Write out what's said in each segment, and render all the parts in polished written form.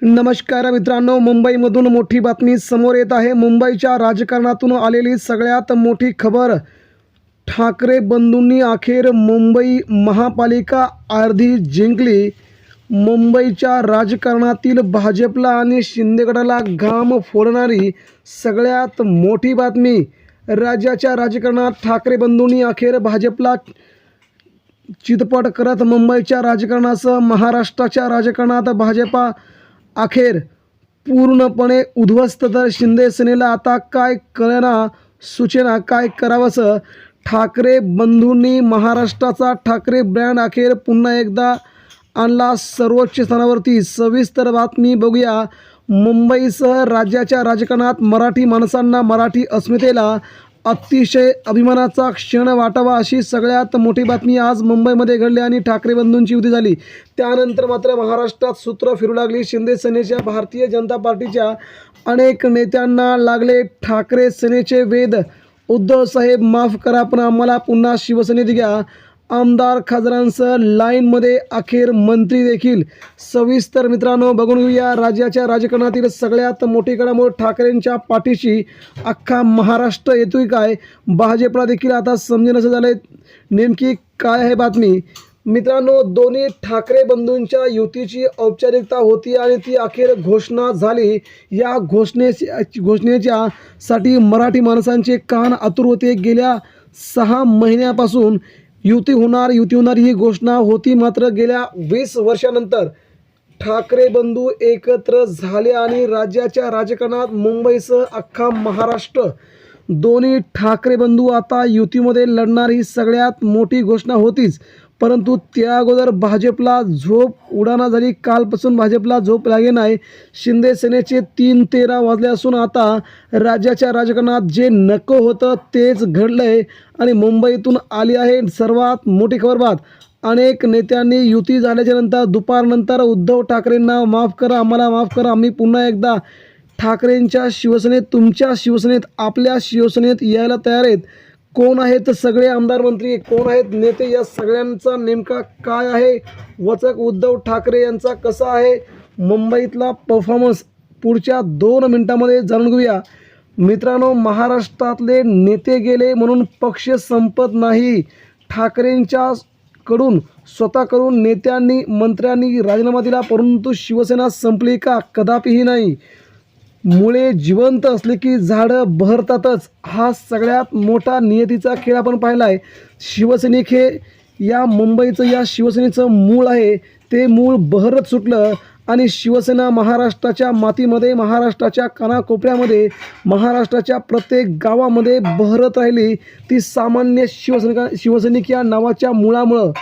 नमस्कार मित्रांनो, मुंबईमधून मोठी बातमी समोर येत आहे। मुंबईच्या राजकारणातून आलेली सगळ्यात मोठी खबर। ठाकरे बंधूंनी अखेर मुंबई महापालिका अर्धी जिंकली। मुंबईच्या राजकारणातील भाजपला आणि शिंदेगडाला घाम फोडणारी सगळ्यात मोठी बातमी। राज्याच्या राजकारणात ठाकरे बंधूंनी अखेर भाजपला चितपट करत मुंबईच्या राजकारणासह महाराष्ट्राच्या राजकारणात भाजपा अखेर पूर्णपणे उद्ध्वस्त। तर शिंदे सेनेला आता काय कळेना सूचना काय करावंसं। ठाकरे बंधूंनी महाराष्ट्राचा ठाकरे ब्रँड अखेर पुन्हा एकदा आणला सर्वोच्च स्थानावरती। सविस्तर बातमी बघूया। मुंबईसह राज्याच्या राजकारणात मराठी माणसांना, मराठी अस्मितेला अतिशय अभिमानाचा क्षण वाटावा अशी सगळ्यात मोठी बातमी आज मुंबईमध्ये घडली आणि ठाकरे बंधूंची युती झाली। त्यानंतर मात्र महाराष्ट्रात सूत्र फिरू लागली। शिंदे सेनेच्या, भारतीय जनता पार्टीच्या अनेक नेत्यांना लागले ठाकरे सेनेचे वेध। उद्धव साहेब माफ करा, पण आम्हाला पुन्हा शिवसेनेत घ्या। आमदार खासदारांसह लाईनमध्ये अखेर मंत्री देखील। सविस्तर मित्रांनो बघून घेऊया राज्याच्या राजकारणातील सगळ्यात मोठी घडामोड। ठाकरेंच्या पाठीशी अख्खा महाराष्ट्र येतोय काय? भाजपला देखील आता समजेनासं झालंय नेमकी काय आहे बातमी। मित्रांनो, दोन्ही ठाकरे बंधूंच्या युतीची औपचारिकता होती आणि ती अखेर घोषणा झाली। या घोषणेच्या साठी मराठी माणसांचे कान आतुर होते। गेल्या 6 महिन्यापासून युती होणार ही घोषणा होती, मात्र गेल्या 20 वर्षानंतर ठाकरे बंधू एकत्र झाले आणि राज्याच्या राजकारणात मुंबईसह अख्खा महाराष्ट्र दोन्ही ठाकरे बंधू आता युतीमध्ये लढणार ही सगळ्यात मोठी घोषणा होतीच। परंतु त्या अगोदर भाजपला झोप उडाना झाली। कालपासून भाजपला झोप लागे नाही। शिंदे सेनेचे 3:13 वाजले असून आता राज्याच्या राजकारणात जे नको होतं तेच घडलंय आणि मुंबईतून आली आहे सर्वात मोठी खबर। अनेक नेत्यांनी युती झाल्याच्या नंतर दुपारनंतर उद्धव ठाकरेंना माफ करा, आम्हाला माफ करा, आम्ही पुन्हा एकदा ठाकरेंच्या शिवसेनेत, तुमच्या शिवसेनेत, आपल्या शिवसेनेत यायला तयार आहेत। कोण आहेत सगळे आमदार मंत्री, कोण आहेत नेते, या सगळ्यांचा नेमका काय आहे वचक उद्धव ठाकरे यांचा कसा आहे मुंबईतला परफॉर्मन्स पुढच्या 2 मिनिटांमध्ये जाणून घेऊया। मित्रांनो, महाराष्ट्रातले नेते गेले म्हणून पक्ष संपत नाही। ठाकरेंच्या कडून स्वतःकडून नेत्यांनी, मंत्र्यांनी राजीनामा दिला, परंतु शिवसेना संपली का? कदापिही नाही। मुळे जिवंत असले की झाडं बहरतातच, हा सगळ्यात मोठा नियतीचा खेळ आपण पाहिला आहे। शिवसैनिक हे या मुंबईचं, या शिवसेनेचं मूळ आहे, ते मूळ बहरत सुटलं आणि शिवसेना महाराष्ट्राच्या मातीमध्ये, महाराष्ट्राच्या कानाकोपऱ्यामध्ये, महाराष्ट्राच्या प्रत्येक गावामध्ये बहरत राहिली। ती सामान्य शिवसैनिक या नावाच्या मुळामुळं।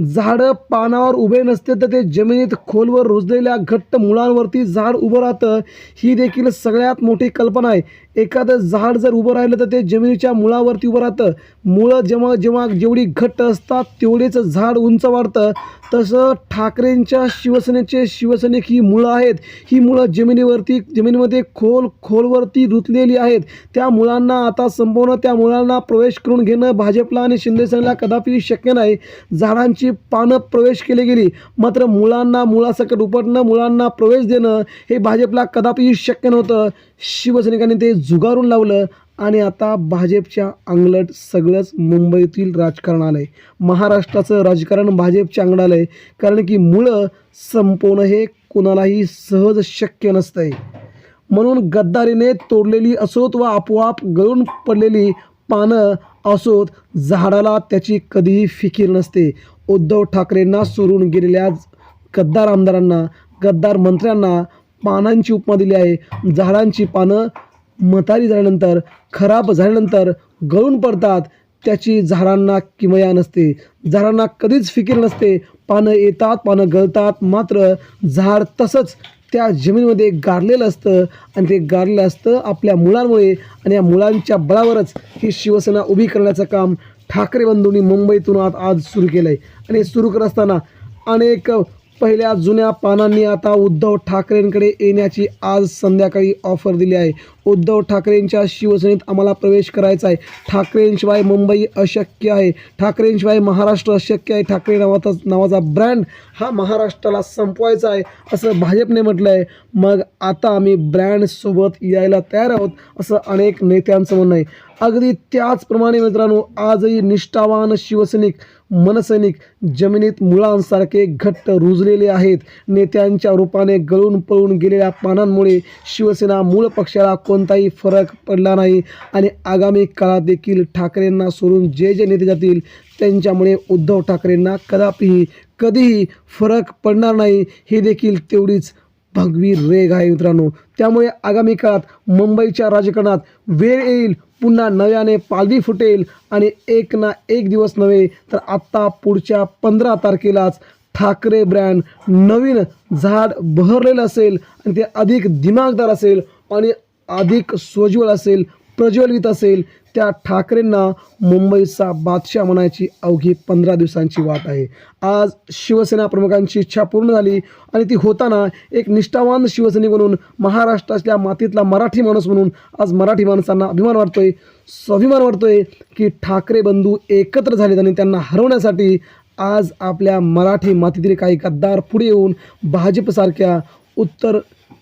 झाडं पानावर उभे नसते तर ते जमिनीत खोलवर रुजलेल्या घट्ट मुळांवरती झाड उभं राहतं, ही देखील सगळ्यात मोठी कल्पना आहे। एखादं झाड जर उभं राहिलं तर ते जमिनीच्या मुळावरती उभं राहतं। मुळं जेवढी घट्ट असतात तेवढेच झाड उंच वाढतं। तसं ठाकरेंच्या शिवसेनेचे शिवसैनिक ही मुळं आहेत। ही मुळं जमिनीमध्ये खोलवरती रुतलेली आहेत। त्या मुळांना आता संपवणं, त्या मुळांना प्रवेश करून घेणं भाजपला आणि शिंदे सेनेला कदापि शक्य नाही। झाडांची पानं प्रवेश केली गेली, मात्र मुळासकट उपटणं, मुळांना प्रवेश देणं हे भाजपला कदापिही शक्य नव्हतं। शिवसैनिकांनी ते झुगारून लावलं आणि आता भाजपच्या अंगलट सगळंच मुंबईतील राजकारण आलं आहे। महाराष्ट्राचं राजकारण भाजपच्या अंगणात आलं आहे, कारण की मुळं संपवणं हे कुणालाही सहज शक्य नसतंय। म्हणून गद्दारीने तोडलेली असोत व आपोआप गळून पडलेली पानं असोत, झाडाला त्याची कधीही फिकीर नसते। उद्धव ठाकरेंना सोडून गेलेल्या गद्दार आमदारांना, गद्दार मंत्र्यांना पानांची उपमा दिली आहे। झाडांची पानं म्हातारी झाल्यानंतर, खराब झाल्यानंतर गळून पडतात, त्याची झाडांना किमया नसते, झाडांना कधीच फिकीर नसते। पानं येतात, पानं गळतात, मात्र झाड तसंच त्या जमिनीमध्ये गारलेलं असतं आणि ते गारलेलं असतं आपल्या मुळांमुळे आणि या मुळांच्या बळावरच ही शिवसेना उभी करण्याचं काम ठाकरे बंधूंनी मुंबईतून आज सुरू केलं आहे। आणि सुरू करत असताना अनेक पहिल्या जुन्या पानांनी आता उद्धव ठाकरेंकडे येण्याची आज संध्याकाळी ऑफर दिली आहे. उद्धव ठाकरेंच्या शिवसेनेत आम्हाला प्रवेश करायचा आहे. ठाकरेंशिवाय मुंबई अशक्य आहे. ठाकरेंशिवाय महाराष्ट्र अशक्य आहे. ठाकरे नावाचा ब्रँड हा महाराष्ट्राला संपवायचा आहे असं भाजपने म्हटलं आहे. मग आता आम्ही ब्रँडसोबत यायला तयार आहोत असं अनेक नेत्यांचं म्हणणं आहे. अगदी त्याचप्रमाणे मित्रांनो, आजही निष्ठावान शिवसैनिक मनसैनिक जमिनीत मुळांसारखे घट्ट रुजलेले आहेत. नेत्यांच्या रूपाने गळून पळून गेलेल्या पानांमुळे शिवसेना मूळ पक्षाला कोणताही फरक पडला नाही आणि आगामी काळात देखील ठाकरेंना सोडून जे जे नेते जातील त्यांच्यामुळे उद्धव ठाकरेंना कधीही फरक पडणार नाही. हे देखील तेवढीच भगवी रेघ आहे मित्रांनो. त्यामुळे आगामी काळात मुंबईच्या राजकारणात वेळ येईल, पुन्हा नव्याने पालवी फुटेल आणि एक ना एक दिवस नव्हे तर आत्ता पुढच्या 15 तारखेलाच ठाकरे ब्रँड नवीन झाड बहरलेलं असेल आणि ते अधिक दिमागदार असेल आणि अधिक सोज्वळ असेल, प्रज्वलित असेल. त्या ठाकरेंना मुंबईचा बादशाह म्हणायची अवघी 15 दिवसांची वाट आहे. आज शिवसेना प्रमुखांची इच्छा पूर्ण झाली आणि ती होताना एक निष्ठावान शिवसैनिक म्हणून, महाराष्ट्राच्या मातीतला मराठी माणूस म्हणून आज मराठी माणसांना अभिमान वाटतोय, स्वाभिमान वाटतोय की ठाकरे बंधू एकत्र झालेत आणि त्यांना हरवण्यासाठी आज आपल्या मराठी मातीतील काही गद्दार पुढे येऊन भाजपसारख्या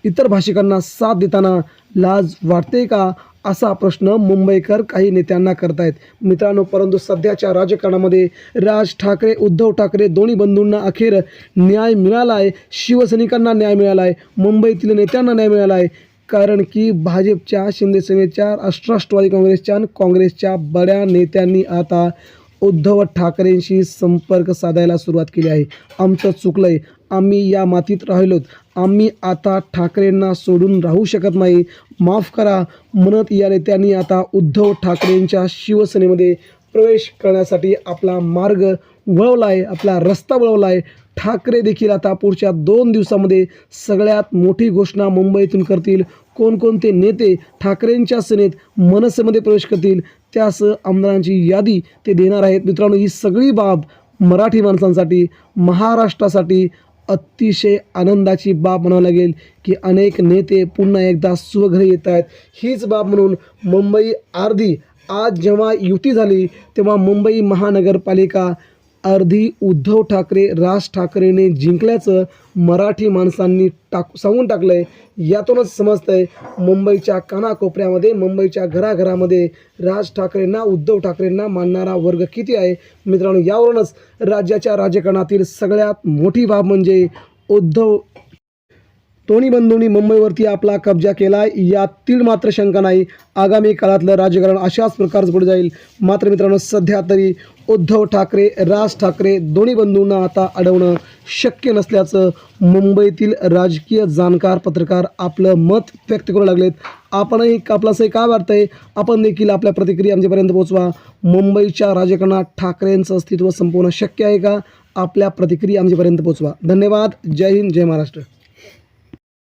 इतर भाषिकांना साथ देताना लाज वाटते का, असा प्रश्न मुंबईकर काही नेत्यांना करतायत मित्रांनो. परंतु सध्याच्या राजकारणामध्ये राज ठाकरे, उद्धव ठाकरे दोन्ही बंधूंना अखेर न्याय मिळाला आहे. शिवसैनिकांना न्याय मिळाला आहे, मुंबईतील नेत्यांना न्याय मिळाला आहे. कारण की भाजपच्या, शिंदे सेनेच्या, राष्ट्रवादी काँग्रेसच्या आणि काँग्रेसच्या बड्या नेत्यांनी आता उद्धव ठाकरेंशी संपर्क साधायला सुरुवात केली आहे. आमचं चुकलंय, आम्ही या मातीत राहिलोत, आम्ही आता ठाकरेंना सोडून राहू शकत नाही, माफ करा म्हणत या नेत्यांनी आता उद्धव ठाकरेंच्या शिवसेनेमध्ये प्रवेश करण्यासाठी आपला मार्ग वळवला आहे, आपला रस्ता वळवला आहे. ठाकरे देखील आता पुढच्या 2 दिवसामध्ये सगळ्यात मोठी घोषणा मुंबईतून करतील. कोणकोणते नेते ठाकरेंच्या सेनेत मनसेमध्ये प्रवेश करतील त्यासह आमदारांची यादी ते देणार आहेत. मित्रांनो, ही सगळी बाब मराठी माणसांसाठी, महाराष्ट्रासाठी अतिशय आनंदाची बाब म्हणावं लागेल की अनेक नेते पुन्हा एकदा स्वघरी येत आहेत. हीच बाब म्हणून मुंबई अर्धी, आज जेव्हा युती झाली तेव्हा मुंबई महानगरपालिका अर्धी उद्धव ठाकरे, राज ठाकरेने जिंकल्याचं मराठी माणसांनी सांगून टाकलं आहे. यातूनच समजतं आहे मुंबईच्या कानाकोपऱ्यामध्ये, मुंबईच्या घराघरामध्ये राज ठाकरेंना, उद्धव ठाकरेंना मानणारा वर्ग किती आहे. मित्रांनो, यावरूनच राज्याच्या राजकारणातील सगळ्यात मोठी बाब म्हणजे दोन्ही बंधूंनी मुंबईवरती आपला कब्जा केला आहे, यातील मात्र शंका नाही. आगामी काळातलं राजकारण अशाच प्रकारचं पुढे जाईल. मात्र मित्रांनो, सध्या तरी उद्धव ठाकरे, राज ठाकरे दोन्ही बंधूंना आता अडवणं शक्य नसल्याचं मुंबईतील राजकीय जाणकार, पत्रकार आपलं मत व्यक्त करू लागलेत. आपणही आपल्यासही काय वाटतंय, आपण देखील आपल्या प्रतिक्रिया आमच्यापर्यंत पोहोचवा. मुंबईच्या राजकारणात ठाकरेंचं अस्तित्व संपवणं शक्य आहे का? आपल्या प्रतिक्रिया आमच्यापर्यंत पोहोचवा. धन्यवाद. जय हिंद, जय महाराष्ट्र.